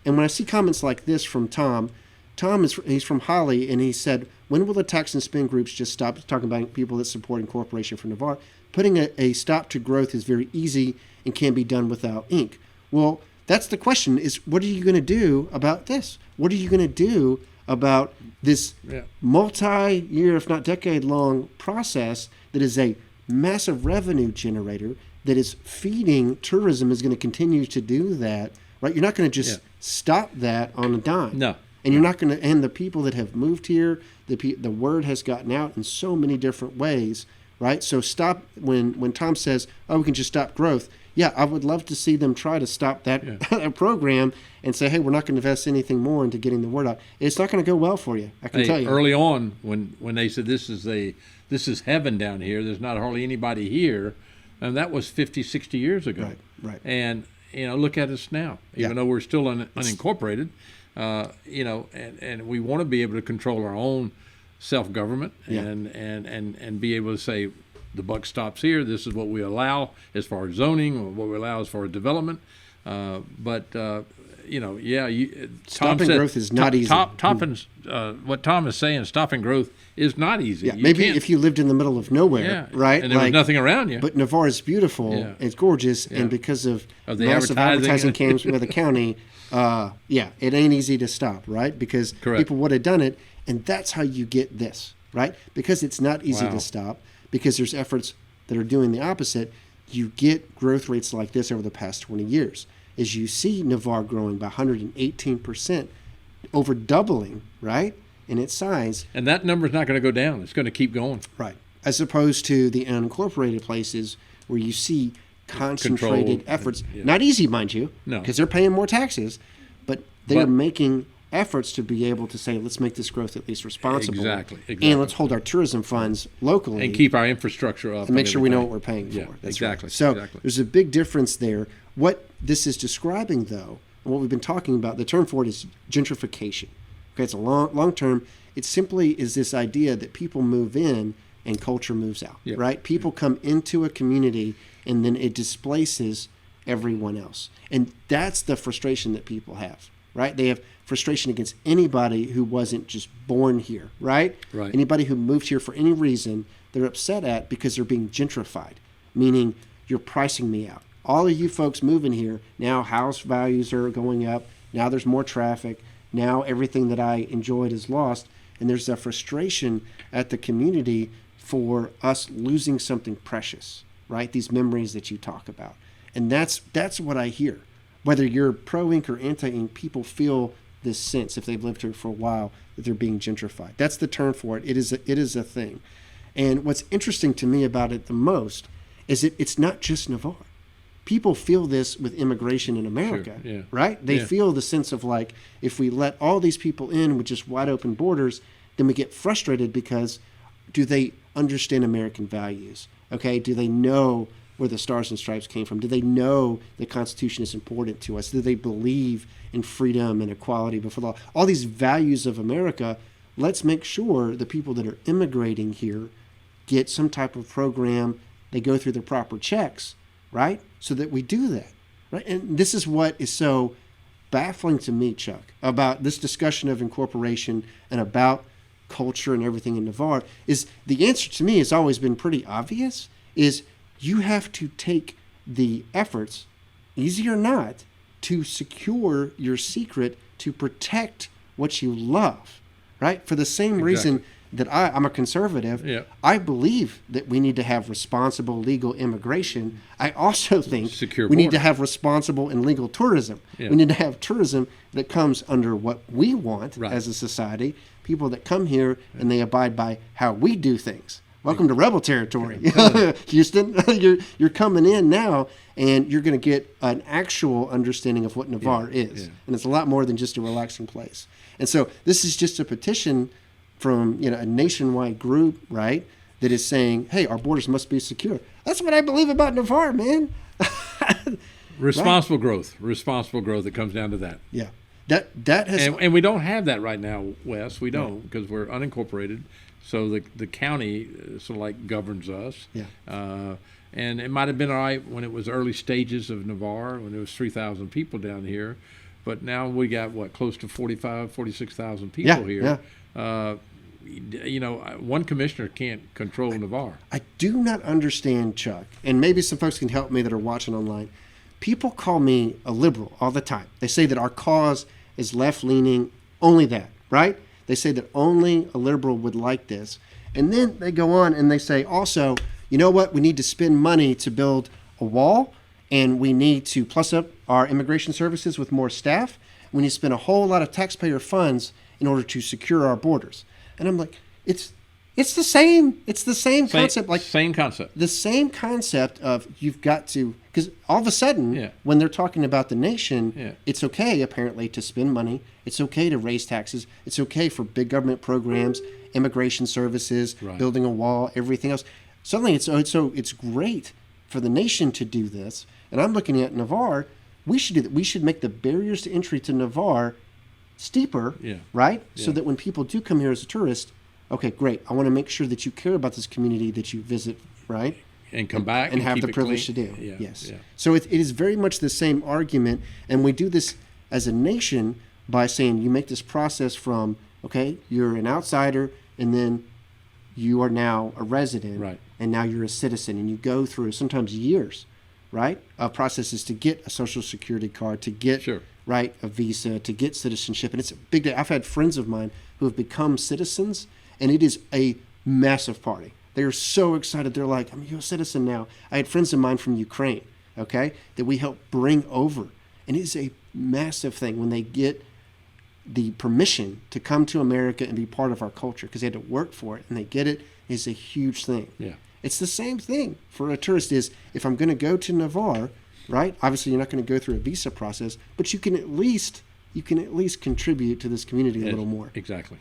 And when I see comments like this from Tom, he's from Holly, and he said, when will the tax and spend groups just stop talking about people that support incorporation for Navarre? Putting a stop to growth is very easy and can be done without ink. Well, that's the question, is what are you going to do about this? What are you going to do about this multi-year, if not decade-long process that is a massive revenue generator that is feeding tourism, is going to continue to do that, right? You're not going to just stop that on a dime. No. And you're not going to, and the people that have moved here, the word has gotten out in so many different ways, right? So stop, when Tom says, oh, we can just stop growth. Yeah, I would love to see them try to stop that program and say, hey, we're not going to invest anything more into getting the word out. It's not going to go well for you, I can tell you. Early on, when they said this is heaven down here, there's not hardly anybody here, and that was 50, 60 years ago. Right. And, look at us now, even though we're still unincorporated, and we want to be able to control our own self-government and be able to say, the buck stops here. This is what we allow as far as zoning, or what we allow as far as development. Stopping growth is not easy. What Tom is saying, stopping growth is not easy. Yeah, maybe if you lived in the middle of nowhere, right? And there was nothing around you. But Navarre is beautiful. It's gorgeous. And because of the massive advertising campaigns with the county, it ain't easy to stop, right? Because people would have done it. And that's how you get this, right? Because it's not easy to stop, because there's efforts that are doing the opposite, you get growth rates like this over the past 20 years. As you see Navarre growing by 118%, over doubling, right, in its size. And that number's not going to go down. It's going to keep going. Right. As opposed to the unincorporated places where you see concentrated efforts. Not easy, mind you, because they're paying more taxes, but they're making efforts to be able to say, let's make this growth at least responsible. Exactly. And let's hold our tourism funds locally. And keep our infrastructure up. And make sure we know what we're paying for. That's exactly. Right. So there's a big difference there. What this is describing, though, and what we've been talking about, the term for it is gentrification. Okay, it's a long term. It simply is this idea that people move in and culture moves out, right? People come into a community and then it displaces everyone else. And that's the frustration that people have, right? They have frustration against anybody who wasn't just born here, right? Anybody who moved here for any reason, they're upset at because they're being gentrified, meaning you're pricing me out. All of you folks moving here, now house values are going up, now there's more traffic, now everything that I enjoyed is lost, and there's a frustration at the community for us losing something precious, right? These memories that you talk about. And that's what I hear. Whether you're pro-ink or anti-ink, people feel this sense, if they've lived here for a while, that they're being gentrified. That's the term for it. It is a thing. And what's interesting to me about it the most is that it's not just Navarre. People feel this with immigration in America, right? They feel the sense of like, if we let all these people in with just wide open borders, then we get frustrated because do they understand American values? Okay, do they know where the Stars and Stripes came from? Do they know the Constitution is important to us? Do they believe in freedom and equality before the law? All these values of America, let's make sure the people that are immigrating here get some type of program, they go through the proper checks, right? So that we do that, right? And this is what is so baffling to me, Chuck, about this discussion of incorporation and about culture and everything in Navarre, is the answer to me has always been pretty obvious, is you have to take the efforts, easy or not, to secure your secret, to protect what you love, right? For the same reason that I'm a conservative, I believe that we need to have responsible legal immigration. I also think we need to have responsible and legal tourism. We need to have tourism that comes under what we want as a society, people that come here and they abide by how we do things. Welcome to rebel territory, Houston. You're coming in now, and you're going to get an actual understanding of what Navarre is, and it's a lot more than just a relaxing place. And so this is just a petition from a nationwide group, right, that is saying, "Hey, our borders must be secure." That's what I believe about Navarre, man. Responsible growth that comes down to that. Yeah, that has, and we don't have that right now, Wes. We don't, because we're unincorporated. So the county sort of like governs us. And it might have been all right when it was early stages of Navarre, when there was 3,000 people down here. but now we got close to 46,000 people here. Yeah. One commissioner can't control Navarre. I do not understand, Chuck, and maybe some folks can help me that are watching online. People call me a liberal all the time. They say that our cause is left-leaning, only that, right? They say that only a liberal would like this. And then they go on and they say also, you know what, we need to spend money to build a wall, and we need to plus up our immigration services with more staff. We need to spend a whole lot of taxpayer funds in order to secure our borders. And I'm like, it's the same concept. Like same concept. The same concept of you've got to, because all of a sudden, when they're talking about the nation, it's okay apparently to spend money. It's okay to raise taxes. It's okay for big government programs, immigration services, building a wall, everything else. Suddenly, it's great for the nation to do this. And I'm looking at Navarre. We should do that. We should make the barriers to entry to Navarre steeper, right? So that when people do come here as a tourist, okay, great. I want to make sure that you care about this community that you visit, right? And come back and have keep the it privilege clean. to do. Yeah. Yes. Yeah. So it is very much the same argument, and we do this as a nation by saying you make this process from, okay, you're an outsider, and then you are now a resident, and now you're a citizen, and you go through sometimes years, right, of processes to get a social security card, to get right, a visa, to get citizenship. And it's a big day. I've had friends of mine who have become citizens, and it is a massive party. They are so excited. They're like, I'm a U.S. citizen now. I had friends of mine from Ukraine, okay, that we helped bring over. And it is a massive thing when they get the permission to come to America and be part of our culture because they had to work for it, and they get it. It's a huge thing. Yeah. It's the same thing for a tourist is if I'm going to go to Navarre, right? Obviously, you're not going to go through a visa process, but you can at least contribute to this community a little more. Exactly.